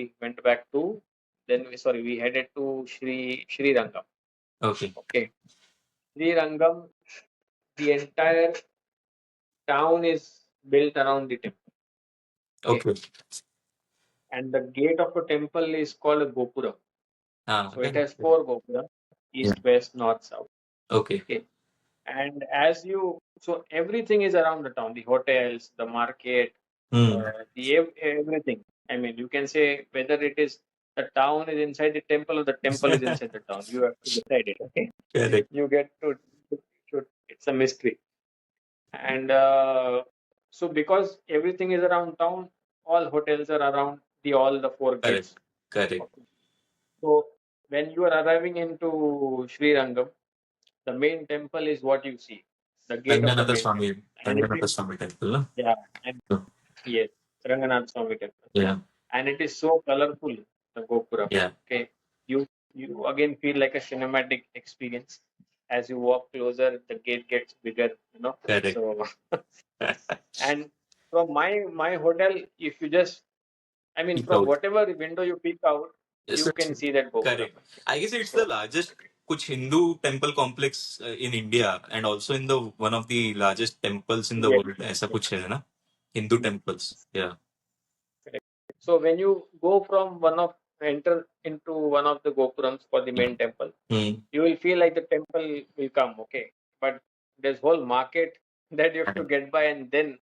we went back to, we headed to Srirangam. Okay. Okay. Srirangam, the entire town is built around the temple. Okay. And the gate of the temple is called a Gopuram. So it Then has four Gopuram, yeah. east, west, north, south. Okay. Okay. And so everything is around the town, the hotels, the market, everything. I mean, you can say whether it is the town is inside the temple or the temple is inside the town. You have to decide it. Okay. Correct. You get to, it's a mystery. And so because everything is around town, all hotels are around all the four gates. Correct. Okay. So when you are arriving into Sri Rangam, the main temple is what you see, the gate of the main temple. Ranganathaswamy Temple. No? Yeah, and Oh, yes, Ranganathaswamy Temple. yeah. And it is so colorful, the Gopura. Yeah. Okay, you again feel like a cinematic experience. As you walk closer, the gate gets bigger, you know. Correct. So, and from my hotel, if you just, I mean, Peek from out. whatever window you peek out, Yes, you can see that Gopura. correct. I guess it's So, the largest कुछ Hindu temple complex in India and also in the one of the largest temples in the yes, world. ऐसा yes, कुछ है ना? Hindu yes. temples. Yeah. Correct. So when you go from enter into one of the Gopurams for the main temple, you will feel like the temple will come, okay? But there's whole market that you have to get by, and then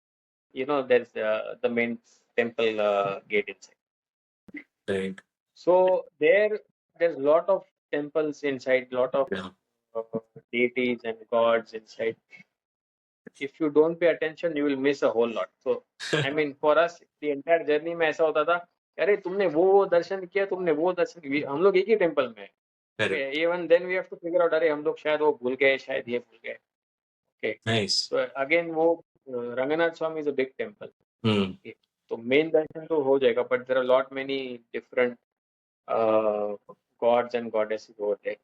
there's the main temple gate inside. Right. So there's a lot of temples inside, lot of Yeah. deities and gods inside. If you don't pay attention, you will miss a whole lot. So I mean, for us, the entire journey में ऐसा होता था, अरे तुमने वो दर्शन किया, तुमने वो दर्शन किया, हम लोग एक ही टेम्पल में हैं. Okay, even then we have to figure out, अरे हम लोग शायद वो भूल गए, शायद ये भूल गए. Okay. Nice. So again, वो रंगनाथ स्वामी is a big temple. Okay. तो मेन दर्शन तो हो जाएगा, but there are a lot many different gods and goddesses over there.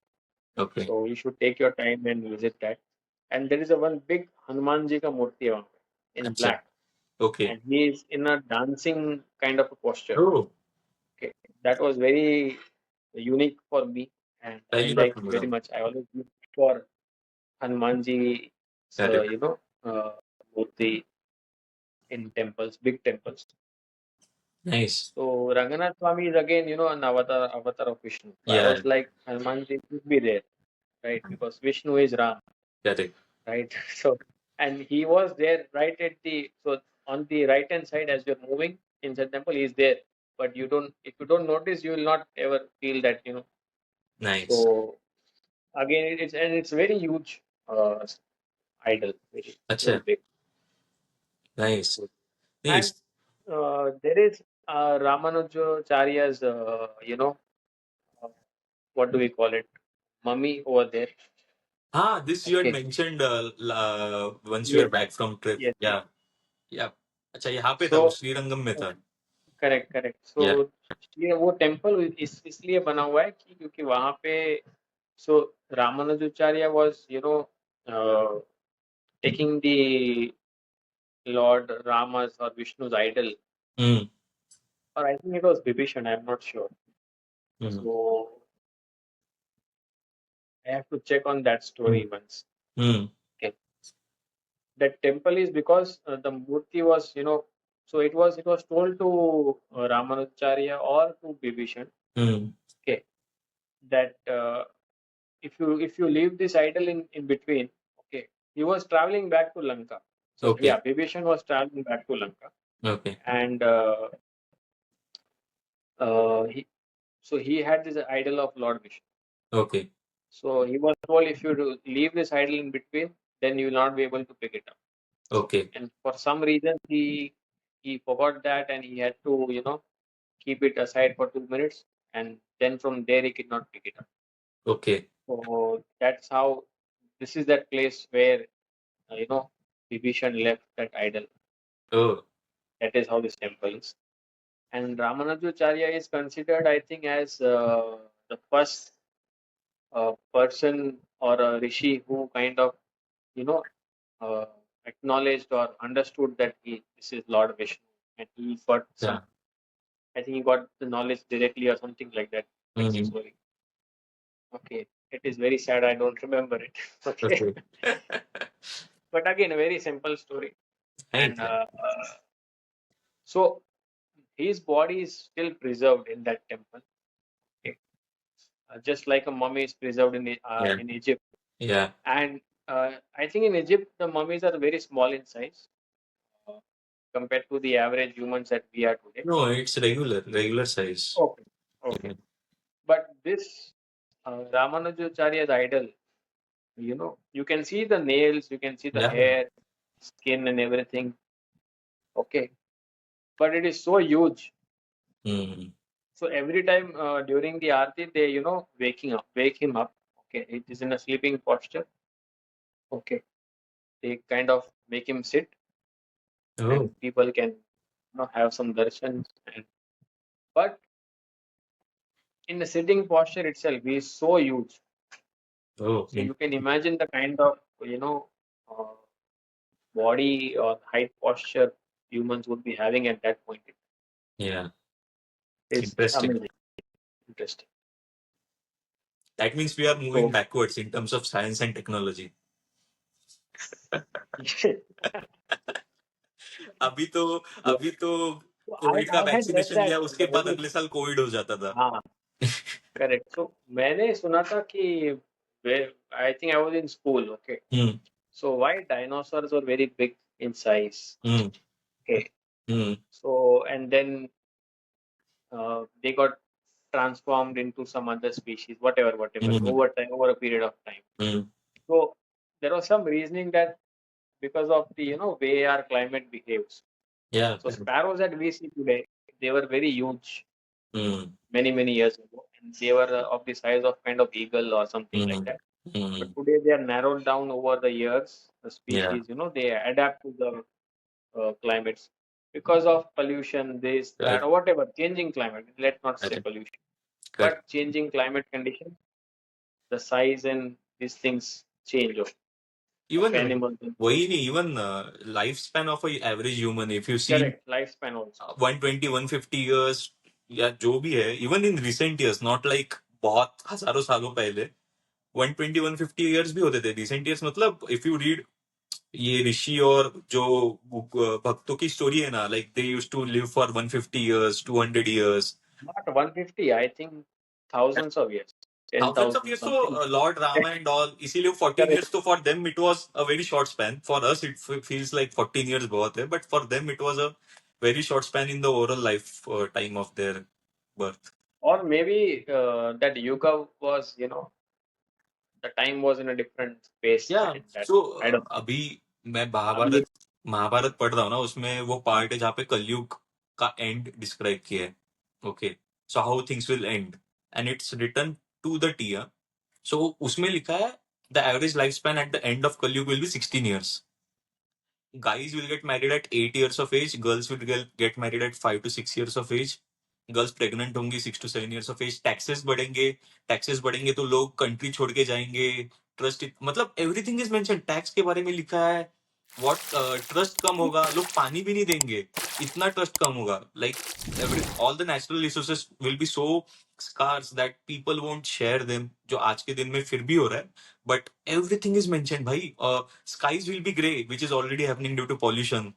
Okay. So you should take your time and visit that. And there is a one big Hanuman ji ka murti है वहाँ पे, in black. Okay. And he is in a dancing kind of a posture. Oh. Okay, that was very unique for me, and I liked very much. I always look for Hanumanji, murti in temples, big temples. Nice. So Ranganath Swami is again, an avatar of Vishnu. So I was like, Hanumanji should be there, right? Because Vishnu is Ram. Correct. Right. So, and he was there right at on the right hand side as you're moving inside the temple, he's there. But if you don't notice, you will not ever feel that, Nice. So again, it's very huge idol, very big. Nice. And there is Ramanujacharya's, what do we call it, mummy over there. This you had mentioned once you were back from trip. Yes. Yeah. Yeah. अच्छा यहाँ पे था वो श्रीरंगम में था. Correct. सो ये वो temple इसलिए बना हुआ है कि क्योंकि वहां पे Ramanujacharya was taking the Lord Rama's or Vishnu's idol, or I think it was Vibhishan, I'm not sure. So I have to check on that story once. Okay. That temple is because the murti was, so it was told to Ramanujacharya or to Vibhishan, okay, that if you leave this idol in between, okay, he was traveling back to Lanka. So yeah, Vibhishan was traveling back to Lanka. Okay. And he had this idol of Lord Vishnu. Okay. So he was told, if you leave this idol in between, then you will not be able to pick it up. Okay. And for some reason he forgot that, and he had to keep it aside for 2 minutes, and then from there he could not pick it up. Okay. So that's how, this is that place where Vibhishan left that idol. Oh. That is how this temple is. And Ramanujacharya is considered, I think, as the first person or a rishi who kind of acknowledged or understood that this is Lord Vishnu, and he got some I think he got the knowledge directly or something like that. That's the Mm-hmm. story. Okay, it is very sad. I don't remember it. Okay, Okay. but again, a very simple story. Right. And so his body is still preserved in that temple. Okay, just like a mummy is preserved Yeah. in Egypt. Yeah. And I think in Egypt the mummies are very small in size uh, compared to the average humans that we are today. No, it's regular size. Okay. Yeah. Okay. But this Ramanujacharya's idol, you can see the nails, you can see the Yeah. hair, skin, and everything. Okay. But it is so huge. Mm-hmm. So every time during the aarti, they, wake him up. Okay. It is in a sleeping posture. Okay. They kind of make him sit, and Oh. people can, have some darshan. But in the sitting posture itself, he is so huge. Oh. So you can imagine the kind of, uh, body or height posture humans would be having at that point. Yeah. It's Interesting. amazing, interesting. That means we are moving So backwards in terms of science and technology. अभी तो so अभी तो I, Covid का I had read vaccination that लिया in उसके the बाद very, अगले साल कोविड हो जाता था. करेक्ट. सो मैंने सुना था कि I think I was in school. Okay. Hmm. So why dinosaurs were very big in size? Hmm. Okay. Hmm. So and then they got transformed into some other species, whatever, Hmm. over time, over a period of time. Hmm. So there was some reasoning that because of the way our climate behaves. Yeah. So sparrows that we see today, they were very huge Hmm. many years ago, and they were of the size of kind of eagle or something like Hmm. that. Hmm. But today they are narrowed down over the years. The Yeah. species, they adapt to the climates because of pollution, this, that, Correct. or whatever, changing climate. Let's not say Correct. pollution, Correct. but changing climate conditions, the size and these things change of Even animals. वही नहीं, even lifespan of a average human, if you see Correct, lifespan also. 120 150 years या जो भी है, even in recent years, not like बहुत हजारों सालों पहले 120 150 years भी होते थे. recent years मतलब if you read ये ऋषि और जो भक्तों की स्टोरी है ना, like they used to live for 150 years 200 years. Not 150, I think thousands of years, Thousands of 10,000 years. So something. Lord Rama and all, इसीलिए 14 Correct. years, so for them it was a very short span. For us it feels like 14 years बहुत है, but for them it was a very short span in the overall life time of their birth. Or maybe that yuga was, the time was in a different space Yeah. in that. So I don't अभी मैं know. Mahabharat पढ़ रहा हूँ ना, उसमें वो part है जहाँ पे कलयुग का एंड डिस्क्राइब किया है. Okay, so how things will end and it's written to the टी. सो उसमें लिखा है the average life span at the end of Kalyug will be 16 years. Guys will get married at 8 years of age, girls will get married at 5 to 6 years of age. Girls pregnant होंगी 6 to 7 years of age. Taxes बढ़ेंगे तो लोग country छोड़ के जाएंगे. Trust मतलब everything is mention. Tax के बारे में लिखा है. व्हाट ट्रस्ट कम होगा, लोग पानी भी नहीं देंगे, इतना ट्रस्ट कम होगा. Like every all the natural resources will be so scarce that people won't share them, जो आज के दिन में फिर भी हो रहा है. But everything is mentioned भाई. Skies will be grey, which is already happening due to pollution.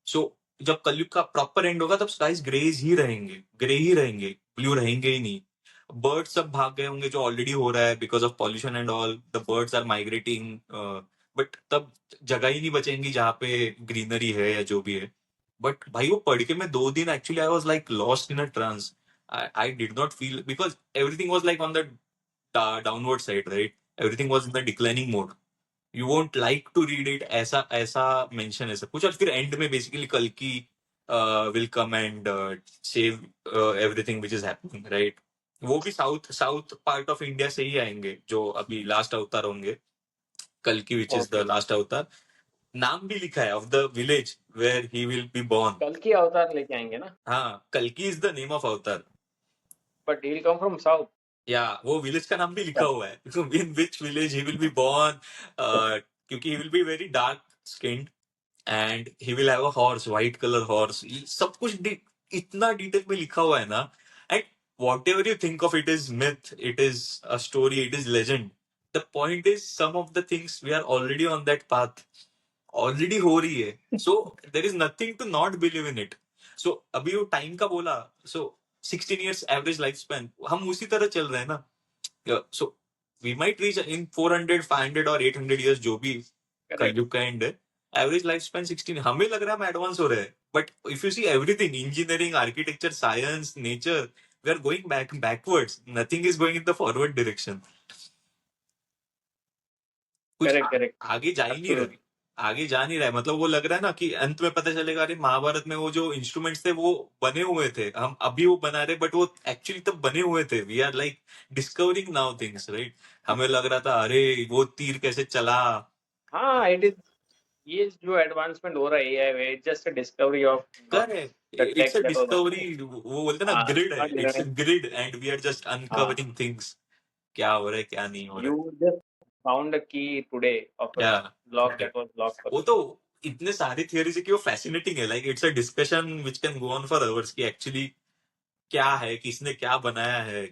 So जब कलयुग का प्रॉपर एंड होगा तब स्काइज ग्रे ही रहेंगे, ब्लू रहेंगे ही नहीं. बर्ड्स सब भाग गए होंगे जो ऑलरेडी हो रहा है because of pollution and all. The birds are migrating, but तब जगह ही नहीं बचेंगी जहाँ पे ग्रीनरी है या जो भी है. बट भाई वो पढ़ के मैं 2 दिन actually I was like lost in a trance. I did not feel because everything was like on the downward side, right. Everything was in the declining mode. You won't like to read it, ऐसा ऐसा mention ऐसा कुछ. और फिर and में basically कल की will come and save everything which is happening, right. वो भी south south part of India से ही आएंगे जो अभी लास्ट अवतार होंगे. कल की which is the Okay. Last अवतार. नाम भी लिखा है of the village where he will be born. कल की अवतार लेके आएंगे ना. हाँ, कल की इज द नेम ऑफ अवतार. But he'll come from south. या वो विलेज का नाम भी लिखा हुआ है, in which village he will be born. क्योंकि he will be very dark skinned and he will have a horse, white color horse. सब कुछ इतना डिटेल में लिखा हुआ है ना, and whatever you think of it is myth, it is a story, it is legend, the point is some of the things we are already on that path, already हो रही है, so there is nothing to not believe in it. So अभी वो time का बोला, so 16 years average life span, हम उसी तरह चल रहे हैं ना. सो वी माइट रीच इन 400 500 और 800 years, जो भी Correct. कलयुग का एंड है. एवरेज लाइफ स्पैन 16, हमें लग रहा है हम एडवांस हो रहे हैं, but if you see everything, engineering, architecture, science, nature, we are going backwards, nothing is going in the forward direction. कुछ Correct, correct. आगे जा ही नहीं रहा, Absolutely. आगे जा नहीं रहा है. मतलब वो लग रहा है ना कि अंत में पता चलेगा अरे महाभारत में वो जो इंस्ट्रूमेंट्स थे वो बने हुए थे, हम अभी वो बना रहे, बट वो एक्चुअली तब बने हुए थे. We are like discovering now things, right. हमें लग रहा था अरे वो तीर कैसे चला. हाँ, it is. ये जो एडवांसमेंट हो रहा है, it's just a discovery of correct, the it's tech a that was discovery. वो बोलते हैं ना, हाँ, ग्रिड है, not it's a learning. Grid and we are just हाँ, अनकवरिंग थिंग्स. क्या हो रहा है, क्या नहीं हो रहा है. you just found a key today of a क्या, lock that was locked for वो so तो long. इतने सारी थियरीज है कि वो फैसिनेटिंग है. Like it's a discussion which can go on for hours कि एक्चुअली क्या है, किसने क्या बनाया है.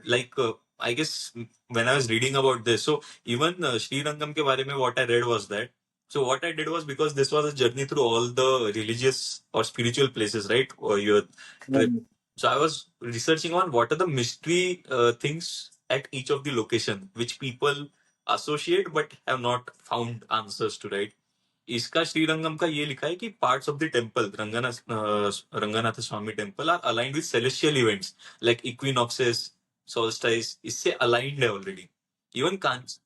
Like I guess when I was reading about this, so even Srirangam के बारे में what I read was that, so what I did was, because this was a journey through all the religious or spiritual places, right, or your trip. Hmm. So I was researching on what are the mystery things at each of the location which people associate but have not found answers to, right. इसका श्रीरंगम का ये लिखा है कि parts of the temple, Ranganatha Swamy temple are aligned with celestial events like equinoxes, solstice, इससे aligned है already. Even कांच.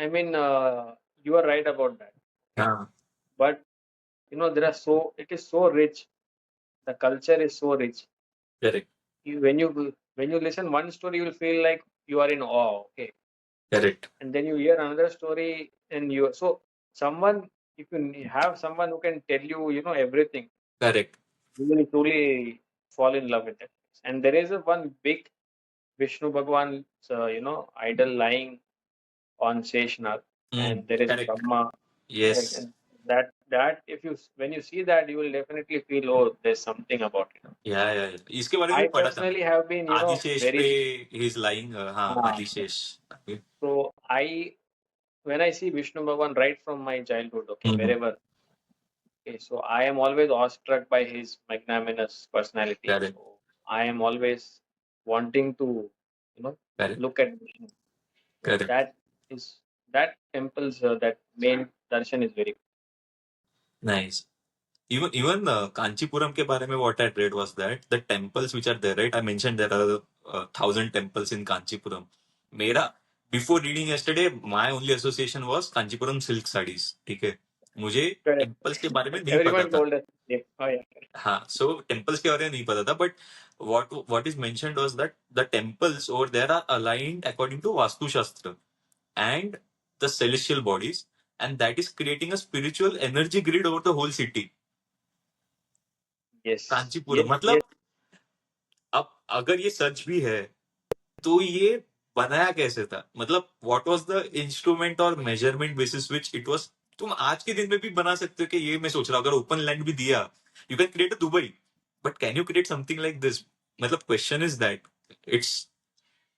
I mean, you are right about that. Okay, हाँ, but it is so rich. The culture is so rich. Correct, When you listen one story, you will feel like you are in awe. Okay, correct, and then you hear another story, and if you have someone who can tell you, everything, correct. you will truly fall in love with it. And there is one big Vishnu Bhagwan, idol lying on Seshnath, and there is correct. Brahma. Yes. Correct. And that if you when you see that, you will definitely feel, oh, there's something about it. या इसके बारे में I भी पढ़ा था personally मैंने. have been, Adishesha पे very. He is lying. हाँ, Uh, Adishesha. so when I see Vishnu Bhagwan right from my childhood, okay, wherever, okay, so I am always awestruck by his magnanimous personality. Correct, So I am always wanting to, correct, look at Vishnu. So correct. that temple's that main darshan is very. Nice. Even Kanchipuram के बारे में what I read was that the temples which are there, right? I mentioned there are 1,000 temples in Kanchipuram. मेरा before reading yesterday, my only association was Kanchipuram silk sarees. ठीक है, मुझे Correct. temples के बारे में नहीं पता Everyone था. told us. Yeah. Oh, yeah. Correct. हाँ, so temples के बारे में नहीं पता था, but what is mentioned was that the temples over there are aligned according to Vastu Shastra and the celestial bodies, and that is creating a spiritual energy grid over the whole city. Yes. Kanchipuram, Yes. Yes. मतलब अब अगर ये सच भी है तो ये बनाया कैसे था. मतलब व्हाट वाज द इंस्ट्रूमेंट और measurement basis which it was. तुम आज के दिन में भी बना सकते हो कि ये मैं सोच रहा हूँ अगर ओपन लैंड भी दिया, you can create a Dubai, but can you create something like this. मतलब क्वेश्चन इज दैट इट्स,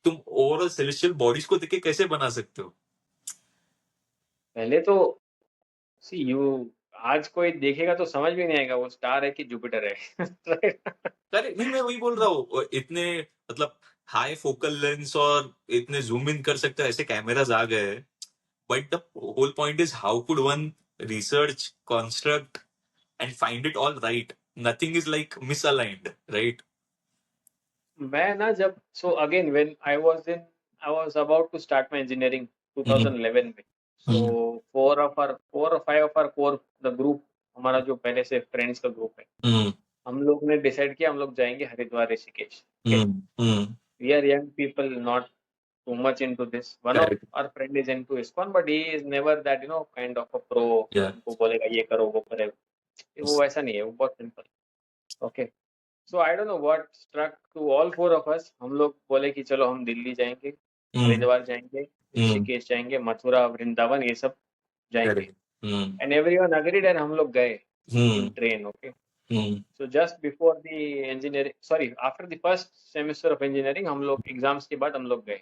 तुम ओवरऑल सेलेस्टियल बॉडीज को देख के कैसे बना सकते हो. पहले तो सी यू आज कोई देखेगा तो समझ भी नहीं आएगा वो स्टार है कि जुपिटर है. Right? अरे नहीं, मैं वही बोल रहा हूँ, इतने मतलब हाई फोकल लेंस और इतने जूम इन कर सकते हो ऐसे कैमराज आ गए. But the whole point is how could one research, construct, and find it all right? Nothing is like misaligned, right? मैं ना जब again when I was about to start my engineering 2011 में. So four और five of our core the group, हमारा जो पहले से friends का ग्रुप है, हम लोग ने डिसाइड किया हम लोग जाएंगे Haridwar Rishikesh. We are young people, not too much into this. One of Correct. our friend is into ISKCON, but he is never that, kind of a pro. Yeah. उनको बोलेगा ये करो वो करे, वो वैसा नहीं है, वो बहुत simple. Okay, so I don't know what struck to all four of us. हम लोग बोले कि चलो हम दिल्ली जाएंगे, हरिद्वार जाएंगे, ऋषिकेश जाएंगे, मथुरा, वृंदावन, ये सब जाएंगे. Correct. And everyone agreed and हम लोग गए in train. Okay, So just before the engineering, sorry, after the first semester of engineering, हम लोग exams के बाद हम लोग गए.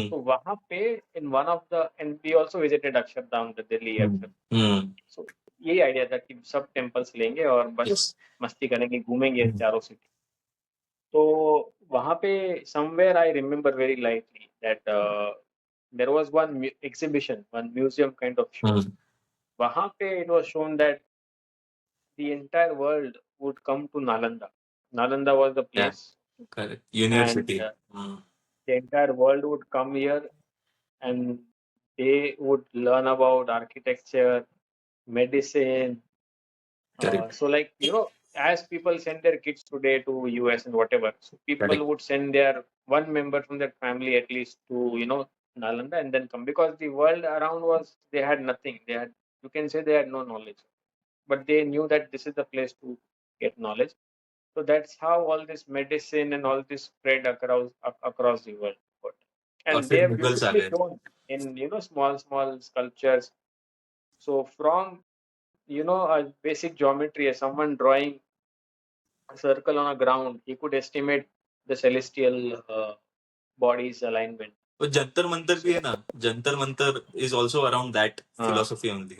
तो वहाँ पे in one of the, and we also visited Akshardham, the Delhi Akshardham. So यही आइडिया था कि सब टेम्पल्स लेंगे और बस मस्ती करेंगे, घूमेंगे चारों सिटी. तो वहाँ पे somewhere I remember very lightly that there was one exhibition, one museum kind of show. वहाँ पे it was shown that the entire world would come to Nalanda. Nalanda was the place. Correct. University. And the entire world would come here and they would learn about architecture, medicine. So like, as people send their kids today to US and whatever, so people would send their one member from their family at least to, Nalanda and then come, because the world around they had nothing. You can say they had no knowledge, but they knew that this is the place to get knowledge. So that's how all this medicine and all this spread across the world. And they have beautifully shown in small sculptures. So from a basic geometry, someone drawing a circle on a ground, he could estimate the celestial bodies alignment. But Jantar Mantar bhi hai na. Jantar Mantar is also around that philosophy only.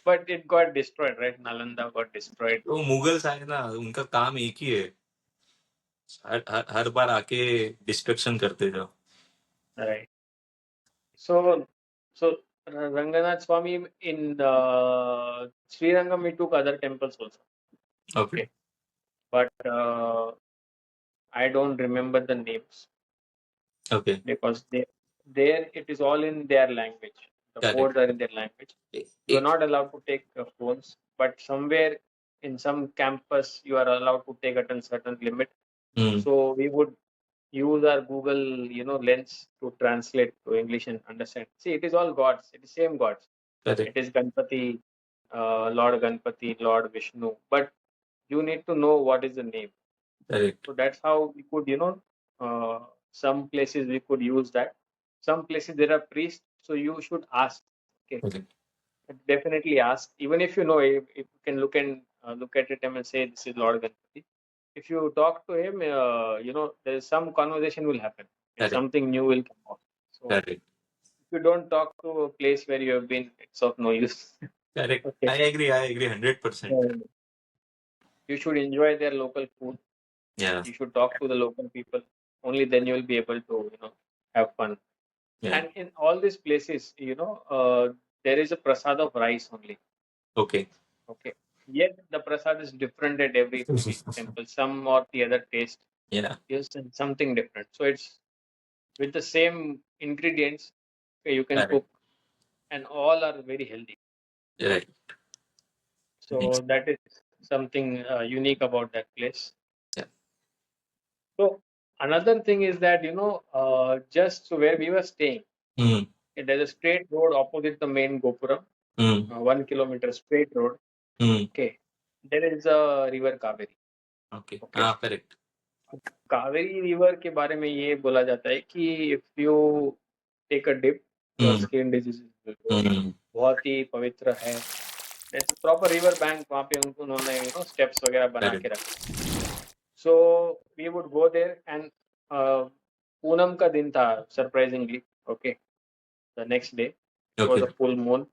But it got destroyed, right? Nalanda got destroyed. तो Mughals आए ना, उनका काम एक ही है, हर बार आके destruction करते जाओ. Right. So Ranganathaswamy in Srirangam, we took other temples also. Okay. But I don't remember the names. Okay. Because there it is all in their language. The boards are in their language. You are not allowed to take phones, but somewhere in some campus you are allowed to take at a certain limit. So we would use our Google, lens to translate to English and understand. See, it is all gods. It is same gods. It is Ganpati, Lord Ganpati, Lord Vishnu. But you need to know what is the name. So that's how we could, some places we could use that. Some places there are priests, so you should ask. Okay. Definitely ask. Even if you know, if you can look at it and say this is Lord Ganpati. If you talk to him, there is some conversation will happen. Something new will come out. So if you don't talk to a place where you have been, it's of no use. Correct. Okay. I agree 100%. You should enjoy their local food. Yeah. You should talk to the local people. Only then you will be able to, have fun. Yeah. And in all these places, there is a prasad of rice only. Okay. Yet the prasad is different at every temple. Some or the other taste. Yeah. Yes, something different. So it's with the same ingredients you can cook, and all are very healthy. Right. So that is something unique about that place. Yeah. So another thing is that just where we were staying, there's a straight road opposite the main Gopuram, 1 kilometer straight road. Okay, there is a river Kaveri. Okay. Correct. Kaveri river के बारे में ये बोला जाता है कि if you take a dip, your skin diseases will go. बहुत ही पवित्र है. There's a proper river bank. वहाँ पे उन्होंने steps वगैरह बना के रखे. So we would go there, and Poonam का दिन था, surprisingly. Okay, the next day it was a full moon.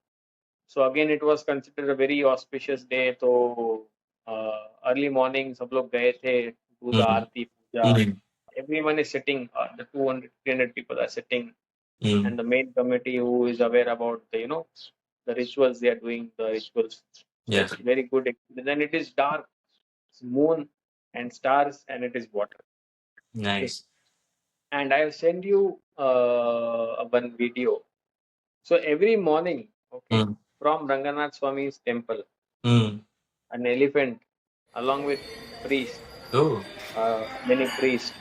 So again it was considered a very auspicious day. So early morning सब लोग गए थे, do the Aarti Puja. Everyone is sitting. The 200-300 people are sitting, and the main committee who is aware about the rituals they are doing, the rituals. So it's very good. Then it is dark, it's moon and stars, and it is water. Nice. Okay. And I have sent you one video. So every morning, from Ranganathaswamy's temple, an elephant along with priests, many priests.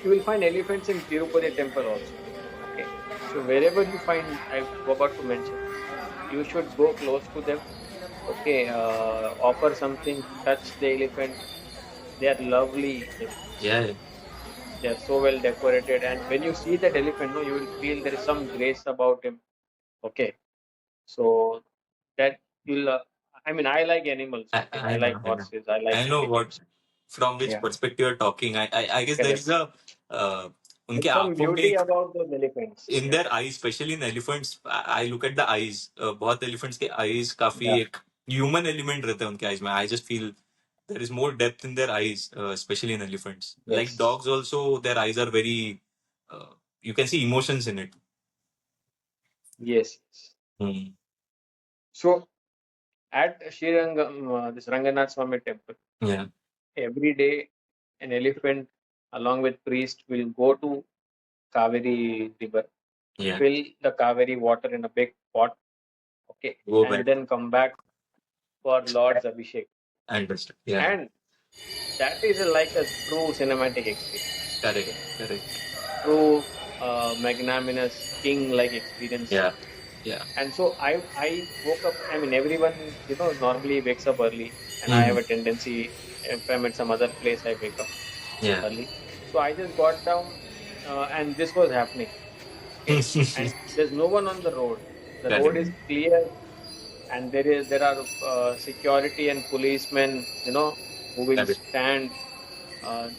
You will find elephants in Tirupati temple also. Okay. So wherever you find, I forgot to mention, you should go close to them. Okay. Offer something, touch the elephant. They are lovely. Yeah. They are so well decorated, and when you see that elephant, you will feel there is some grace about him. Okay. So that I mean, I like animals. Okay, I like I know. horses. I like I know many what things. from which Yeah, perspective you're talking. I guess there correct. is a उनके There's some आंखों में beauty एक about those elephants. in Yeah, their eyes, especially in elephants. I look at the eyes. बहुत elephants के eyes काफी yeah, एक human element रहता है उनके eyes में. I just feel there is more depth in their eyes, especially in elephants. Like yes, dogs, also their eyes are very. Uh, you can see emotions in it. yes. Hmm. So at Srirangam, this Ranganathaswamy Temple, Yeah, every day an elephant along with priest will go to Kaveri river, yeah. fill the Kaveri water in a big pot, okay, Go and back. then come back for Lord's Abhishek. I understand. Yeah, And that is like a true cinematic experience. correct, Okay, correct. true magnanimous king-like experience. Yeah, yeah. And so I woke up. I mean, everyone normally wakes up early, and I Hmm. have a tendency. If I'm at some other place, I wake up Yeah. early. So I just got down, and this was happening. Okay, and there's no one on the road. The road Correct, is clear, and there are security and policemen, who will correct, stand.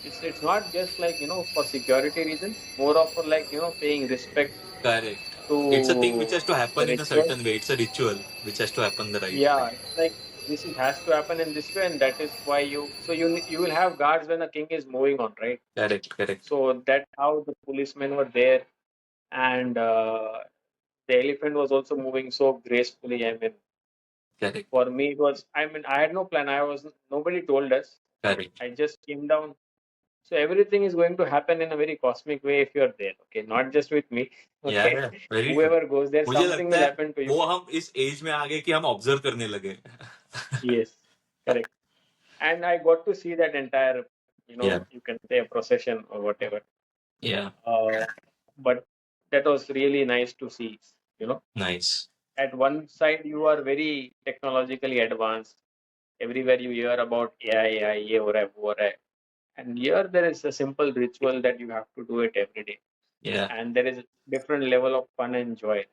It's not just like for security reasons, more of for like paying respect correct. It's a thing which to has to the happen in a ritual. certain way. It's a ritual which has to happen the right way. Yeah, it's like has to happen in this way, and that is why you will have guards when a king is moving on, right? Correct, correct, So that how the policemen were there, and the elephant was also moving so gracefully. I mean, correct, for me, it was. I mean, I had no plan. Nobody told us. correct. I just came down. So everything is going to happen in a very cosmic way if you're there. Okay, not just with me. Yeah, Okay, yeah, very true. whoever goes there, मुझे something लगता will है happen to you. वो हम इस as में आ गए कि हम ऑब्जर्व करने लगे. Yes, correct. And I got to see that entire, Yeah, you can say a procession or whatever. yeah, But that was really nice to see. You know, nice. at one side you are very technologically advanced. Everywhere you hear about AI, AI, ye ho raha hai, wo ho raha hai. And here there is a simple ritual that you have to do it every day, Yeah, and there is a different level of fun and joy.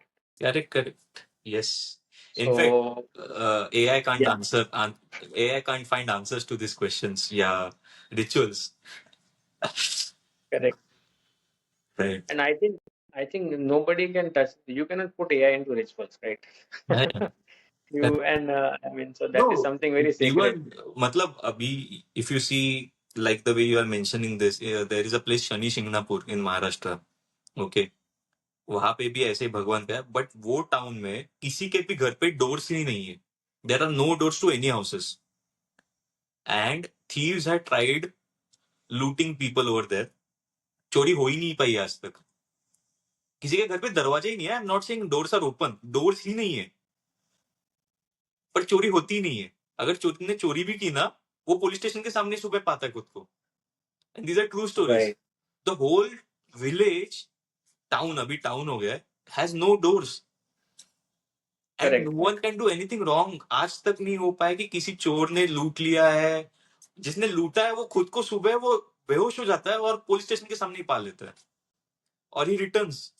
correct, correct. Yes. In fact, So AI can't yeah, answer. AI can't find answers to these questions. Yeah, rituals. correct. Right. And I think nobody can touch. You cannot put AI into rituals, right? Yeah. I mean, so that is No, something very sacred. even मतलब अभी if you see like the way you are mentioning this, there is a place Shani Shingnapur in Maharashtra. Okay, वहां पे भी ऐसे ही भगवान का है, but वो टाउन में किसी के भी घर पे डोर्स ही नहीं है. There are no doors to any houses and thieves had tried looting people over there. चोरी हो ही नहीं पाई आज तक. किसी के घर पे दरवाजा ही नहीं है. I am not saying doors are open, doors ही नहीं है, पर चोरी होती ही नहीं है. अगर चोरी ने चोरी भी की ना, वो पुलिस स्टेशन के सामने सुबह पाता है खुद को. And these are true stories. Right, the whole village, town अभी टाउन हो गया है, has no doors and no correct, one can do anything wrong. आज तक नहीं हो पाया कि किसी चोर ने लूट लिया है. जिसने लूटा है वो खुद को सुबह वो बेहोश हो जाता है और पुलिस स्टेशन के सामने ही पा लेता है और ही रिटर्न्स.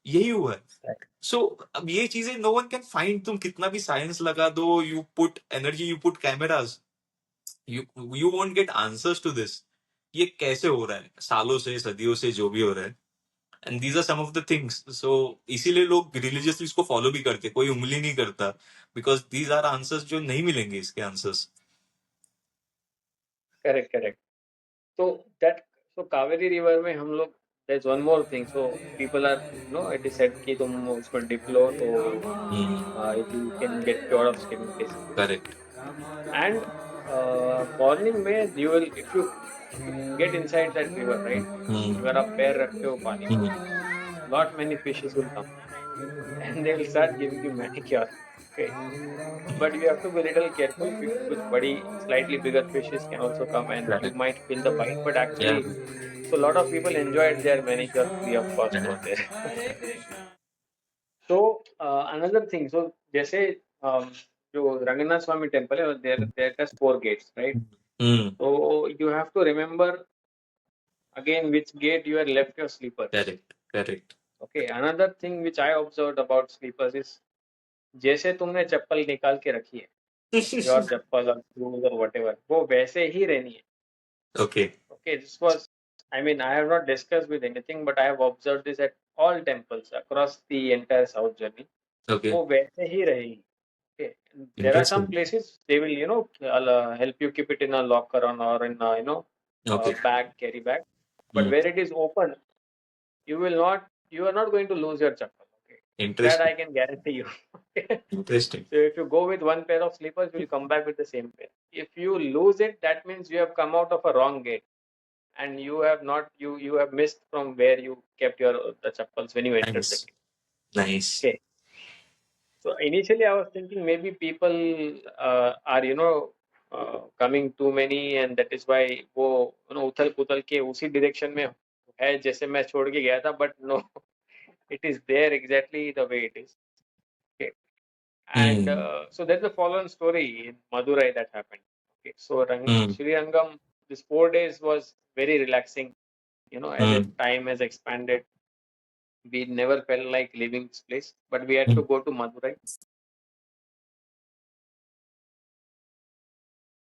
यही हुआ है. right, सो अब ये चीजें नो वन कैन फाइंड. तुम कितना भी साइंस लगा दो, you put energy, you put cameras, you won't get answers to this. ये कैसे हो रहा है सालों से, सदियों से जो भी हो रहा है. And these are some of the things. So इसीलिए लोग रिलीजियसली इसको फॉलो भी करते, कोई उंगली नहीं करता, बिकॉज दीज आर आंसर्स जो नहीं मिलेंगे इसके answers. correct, correct. So Kaveri River में हम लोग, there's one more thing. So people are, it is said कि तुम उसमें dip लो तो you can get cured of skin basically. Correct. And morning में you will, if you get inside that river, right? अगर आप पैर रखते हो पानी में, lot many fishes will come and they will start giving you manicure. Okay, but you have to be a little careful because slightly bigger fishes can also come and you correct. might feel the bite. But या. actually, so a lot of people enjoyed their manicure free of cost over there. So another thing, so जैसे जो Ranganath Swamy temple है, there are 4 gates, right? So you have to remember again which gate you have left your slippers. Correct, correct. Okay, another thing which I observed about slippers is जैसे तुमने चप्पल निकाल के रखी है, your chappal or shoes or whatever, वो वैसे ही रहनी है. Okay. Okay, this was, I mean, I have not discussed with anything, but I have observed this at all temples across the entire South journey. Okay. वो वैसे ही रहेगी. Okay. There are some Interesting. places they will, help you keep it in a locker or in a, Okay. bag, carry bag. But where it is open, you are not going to lose your chappal. Okay. That Interesting. I can guarantee you. Interesting. So if you go with one pair of slippers, you will come back with the same pair. If you lose it, that means you have come out of a wrong gate, and you have not you have missed from where you kept the chappals when you entered the Nice. gate. Nice. Okay. So initially, I was thinking maybe people are coming too many, and that is why वो उथल पुथल के उसी direction में है जैसे मैं छोड़ के गया था, but no, it is there exactly the way it is. Okay. And so there's a following story in Madurai that happened. Okay. So Sri Rangam, this 4 days was very relaxing. As time has expanded, we never felt like leaving this place, but we had to go to Madurai.